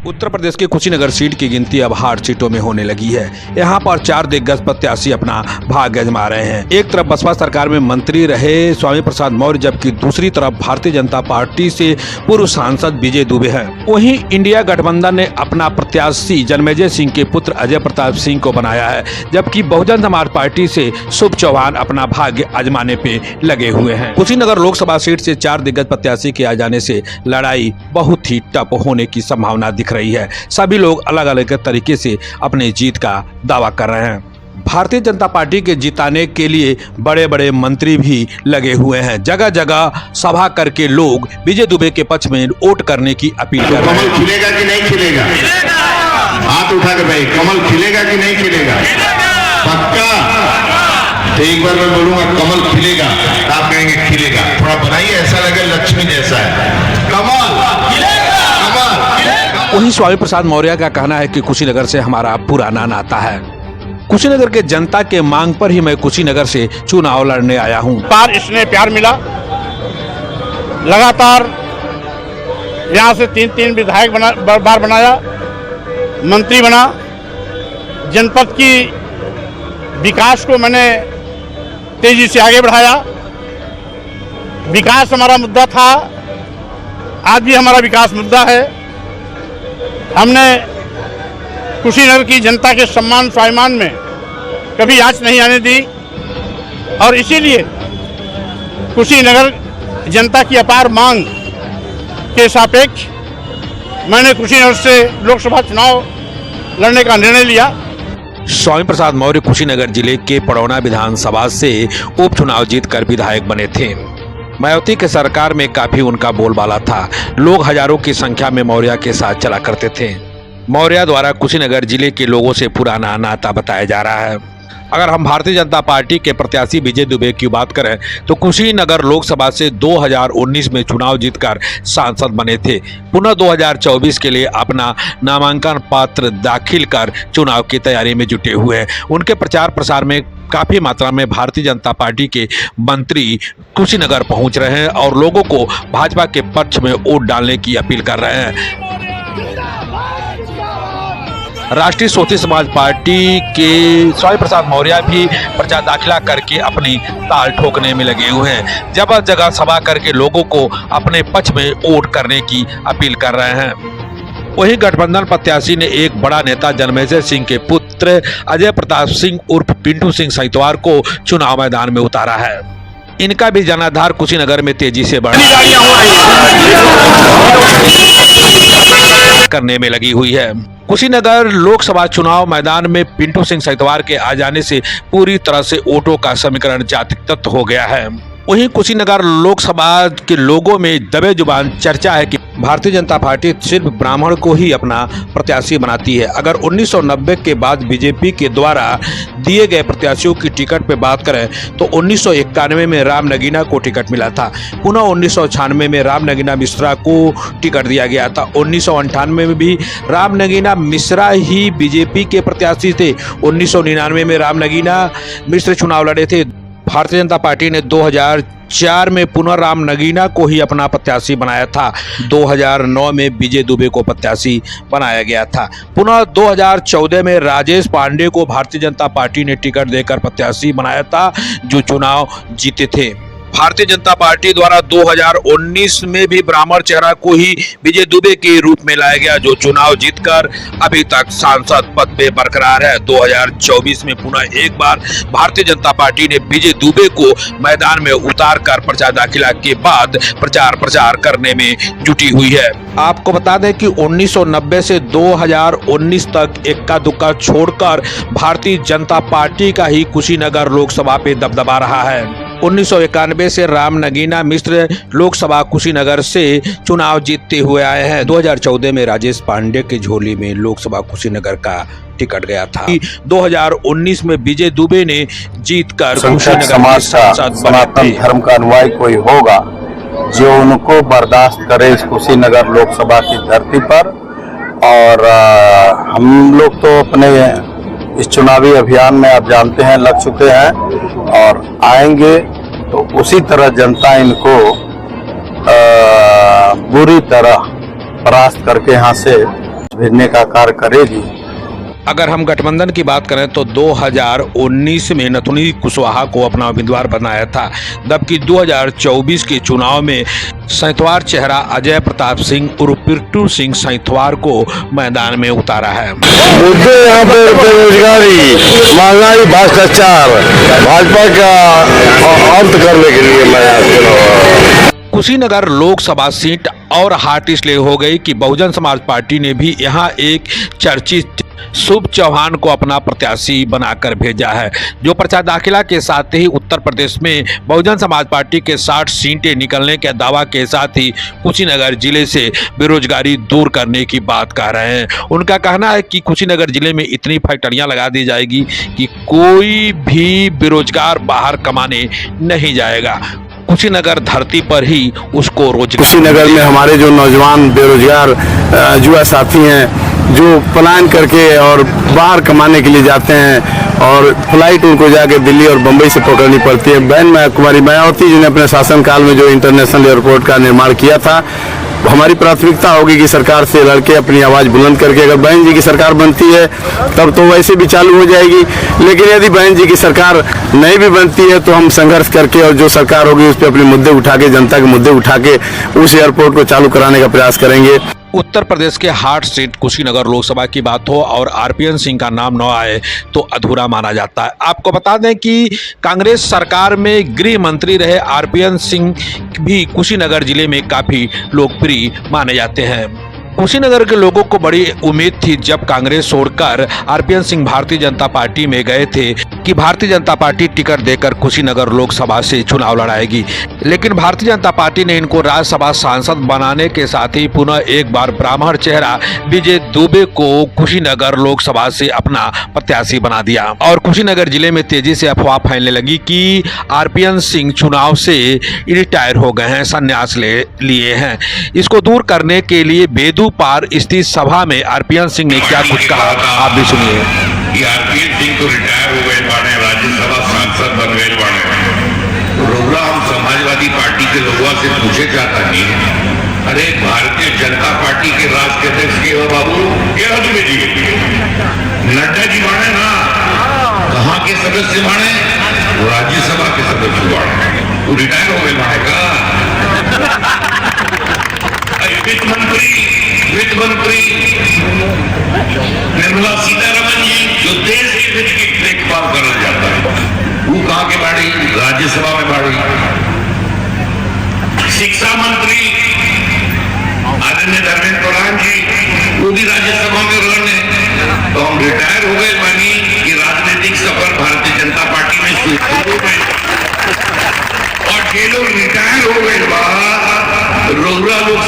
उत्तर प्रदेश के कुशीनगर सीट की गिनती अब 8 सीटों में होने लगी है। यहाँ पर 4 दिग्गज प्रत्याशी अपना भाग्य आजमा रहे हैं। एक तरफ बसपा सरकार में मंत्री रहे स्वामी प्रसाद मौर्य, जबकि दूसरी तरफ भारतीय जनता पार्टी से पूर्व सांसद विजय दुबे हैं। वहीं इंडिया गठबंधन ने अपना प्रत्याशी जन्मेजय सिंह के पुत्र अजय प्रताप सिंह को बनाया है, जबकि बहुजन समाज पार्टी से शुभ चौहान अपना भाग्य आजमाने पे लगे हुए हैं। कुशीनगर लोकसभा सीट से 4 दिग्गज प्रत्याशी के आ जाने से लड़ाई बहुत ही टफ होने की संभावना दिख रही है। सभी लोग अलग अलग तरीके से अपने जीत का दावा कर रहे हैं। भारतीय जनता पार्टी के जिताने के लिए बड़े बड़े मंत्री भी लगे हुए हैं। जगह जगह सभा करके लोग विजय दुबे के पक्ष में वोट करने की अपील कर रहे हैं। कमल खिलेगा कि नहीं खिलेगा? हाथ उठा के भाई, कमल खिलेगा कि नहीं खिलेगा? पक्का? तो एक बार मैं बोलूंगा कमल खिलेगा, आप कहेंगे खिलेगा। थोड़ा बनाइए, ऐसा लगे लक्ष्मी जैसा है। कमल खिलेगा, कमल। वहीं स्वामी प्रसाद मौर्य का कहना है कि कुशीनगर से हमारा पुराना नाता है। कुशीनगर के जनता के मांग पर ही मैं कुशीनगर से चुनाव लड़ने आया हूं। बार इसने प्यार मिला, लगातार यहां से 3 विधायक बार बनाया, मंत्री बना। जनपद की विकास को मैंने तेजी से आगे बढ़ाया। विकास हमारा मुद्दा था, आज भी हमारा विकास मुद्दा है। हमने कुशीनगर की जनता के सम्मान स्वाभिमान में कभी आंच नहीं आने दी और इसीलिए कुशीनगर जनता की अपार मांग के सापेक्ष मैंने कुशीनगर से लोकसभा चुनाव लड़ने का निर्णय लिया। स्वामी प्रसाद मौर्य कुशीनगर जिले के पड़ौना विधानसभा से उपचुनाव जीतकर विधायक बने थे। मायावती के सरकार में काफी उनका बोलबाला था। लोग हजारों की संख्या में मौर्य के साथ चला करते थे। मौर्य द्वारा कुशीनगर जिले के लोगों से पुराना नाता बताया जा रहा है। अगर हम भारतीय जनता पार्टी के प्रत्याशी विजय दुबे की बात करें तो कुशीनगर लोकसभा से 2019 में चुनाव जीतकर सांसद बने थे। पुनः 2024 के लिए अपना नामांकन पत्र दाखिल कर चुनाव की तैयारी में जुटे हुए हैं। उनके प्रचार प्रसार में काफी मात्रा में भारतीय जनता पार्टी के मंत्री कुशीनगर पहुंच रहे हैं और लोगों को भाजपा के पक्ष में वोट डालने की अपील कर रहे हैं। राष्ट्रीय स्वतंत्र समाज पार्टी के स्वामी प्रसाद मौर्य भी प्रचार दाखिला करके अपनी ताल ठोकने में लगे हुए हैं। जगह जगह सभा करके लोगों को अपने पक्ष में वोट करने की अपील कर रहे हैं। वहीं गठबंधन प्रत्याशी ने एक बड़ा नेता जन्मेजय सिंह के पुत्र अजय प्रताप सिंह उर्फ पिंटू सिंह सहितवार को चुनाव मैदान में उतारा है। इनका भी जनाधार कुशीनगर में तेजी से बढ़ करने में लगी हुई है। कुशीनगर लोकसभा चुनाव मैदान में पिंटू सिंह सहितवार के आ जाने से पूरी तरह से वोटों का समीकरण जातिगत हो गया है। वहीं कुशीनगर लोकसभा के लोगों में दबे जुबान चर्चा है कि भारतीय जनता पार्टी सिर्फ ब्राह्मण को ही अपना प्रत्याशी बनाती है। अगर 1990 के बाद बीजेपी के द्वारा दिए गए प्रत्याशियों की टिकट पे बात करें तो 1991 में राम नगीना को टिकट मिला था। पुनः 1996 में राम नगीना मिश्रा को टिकट दिया गया था। 1998 में भी राम नगीना मिश्रा ही बीजेपी के प्रत्याशी थे। 1999 में राम नगीना मिश्र चुनाव लड़े थे। भारतीय जनता पार्टी ने 2004 में पुनः राम नगीना को ही अपना प्रत्याशी बनाया था। 2009 में विजय दुबे को प्रत्याशी बनाया गया था। पुनः 2014 में राजेश पांडे को भारतीय जनता पार्टी ने टिकट देकर प्रत्याशी बनाया था, जो चुनाव जीते थे। भारतीय जनता पार्टी द्वारा 2019 में भी ब्राह्मण चेहरा को ही विजय दुबे के रूप में लाया गया, जो चुनाव जीतकर अभी तक सांसद पद पे बरकरार है। 2024 में पुनः एक बार भारतीय जनता पार्टी ने विजय दुबे को मैदान में उतार कर प्रचार दाखिला के बाद प्रचार करने में जुटी हुई है। आपको बता दें कि 1990 से 2019 तक इक्का दुक्का छोड़कर भारतीय जनता पार्टी का ही कुशीनगर लोकसभा पे दबदबा रहा है। 1991 से राम नगीना मिश्र लोकसभा कुशीनगर से चुनाव जीतते हुए आए हैं। 2014 में राजेश पांडे के झोली में लोकसभा कुशीनगर का टिकट गया था। 2019 में विजय दुबे ने जीतकर कुशीनगर समाज का सनातन धर्म का अनुयायी कोई होगा जो उनको बर्दाश्त करे इस कुशीनगर लोकसभा की धरती पर। और हम लोग तो अपने इस चुनावी अभियान में आप जानते हैं लग चुके हैं और आएंगे तो उसी तरह जनता इनको बुरी तरह परास्त करके यहाँ से भिड़ने का कार्य करेगी। अगर हम गठबंधन की बात करें तो 2019 में नथुनी कुशवाहा को अपना उम्मीदवार बनाया था, जबकि 2024 के चुनाव में सैतवार चेहरा अजय प्रताप सिंह उर्फ पिंटू सिंह सैतवार को मैदान में उतारा है। मुद्दे यहाँ पे बेरोजगारी, महंगाई, भ्रष्टाचार, भाजपा का अंत करने के लिए मैं कुशीनगर लोकसभा सीट और हॉट इसलिए हो गई कि बहुजन समाज पार्टी ने भी यहां एक चर्चित शुभ चौहान को अपना प्रत्याशी बनाकर भेजा है, जो पर्चा दाखिला के साथ ही उत्तर प्रदेश में बहुजन समाज पार्टी के 60 सीटें निकलने के दावा के साथ ही कुशीनगर जिले से बेरोजगारी दूर करने की बात कह रहे हैं। उनका कहना है कि कुशीनगर जिले में इतनी फैक्ट्रियां लगा दी जाएगी कि कोई भी बेरोजगार बाहर कमाने नहीं जाएगा, कुशीनगर धरती पर ही उसको रोजगार। कुशीनगर में हमारे जो नौजवान बेरोजगार युवा साथी हैं, जो पलायन करके और बाहर कमाने के लिए जाते हैं और फ्लाइट उनको जाके दिल्ली और बम्बई से पकड़नी पड़ती है। बहन कुमारी मायावती जी ने अपने शासनकाल में जो इंटरनेशनल एयरपोर्ट का निर्माण किया था, हमारी प्राथमिकता होगी कि सरकार से लड़के अपनी आवाज़ बुलंद करके, अगर बहन जी की सरकार बनती है तब तो वैसे भी चालू हो जाएगी, लेकिन यदि बहन जी की सरकार नहीं भी बनती है तो हम संघर्ष करके और जो सरकार होगी उस पर अपने मुद्दे उठा के, जनता के मुद्दे उठा के उस एयरपोर्ट को चालू कराने का प्रयास करेंगे। उत्तर प्रदेश के हॉट सीट कुशीनगर लोकसभा की बात हो और आरपीएन सिंह का नाम न आए तो अधूरा माना जाता है। आपको बता दें कि कांग्रेस सरकार में गृह मंत्री रहे आरपीएन सिंह भी कुशीनगर जिले में काफी लोकप्रिय माने जाते हैं। कुशीनगर के लोगों को बड़ी उम्मीद थी जब कांग्रेस छोड़कर आरपीएन सिंह भारतीय जनता पार्टी में गए थे कि भारतीय जनता पार्टी टिकट देकर कुशीनगर लोकसभा से चुनाव लड़ाएगी, लेकिन भारतीय जनता पार्टी ने इनको राज्यसभा सांसद बनाने के साथ ही पुनः एक बार ब्राह्मण चेहरा विजय दुबे को कुशीनगर लोकसभा से अपना प्रत्याशी बना दिया और कुशीनगर जिले में तेजी से अफवाह फैलने लगी कि आरपीएन सिंह चुनाव से रिटायर हो गए हैं, संन्यास ले लिए हैं। इसको दूर करने के लिए बेदू पार स्थित सभा में आरपीएन सिंह ने क्या कुछ कहा, आप भी सुनिए। आरपीएन सिंह तो रिटायर हो गए बाने, राज्यसभा सांसद बन गए बाने। रोबरा हम समाजवादी पार्टी के लोगों से पूछे जाता नहीं, अरे भारतीय जनता पार्टी के राष्ट्रीय अध्यक्ष के हो बाबू क्या तुम्हें जी नड्डा जी बाने ना, कहाँ के सदस्य बाने, राज्यसभा के सदस्य बाने, वो रिटायर हो गए बाने का। वित्त मंत्री निर्मला सीतारमन जी जो देश के वित्त की देखभाल करना चाहता है, वो कहाँ के बाड़ी, राज्यसभा में बाड़ी। शिक्षा मंत्री आदरणीय धर्मेंद्र प्रधान जी, वो भी राज्यसभा में रहने। तो हम रिटायर हो गए मानी कि राजनीतिक सफर भारतीय जनता पार्टी में शुरू हो गए और ये लोग रिटायर हो गए बाद रोहरा लोग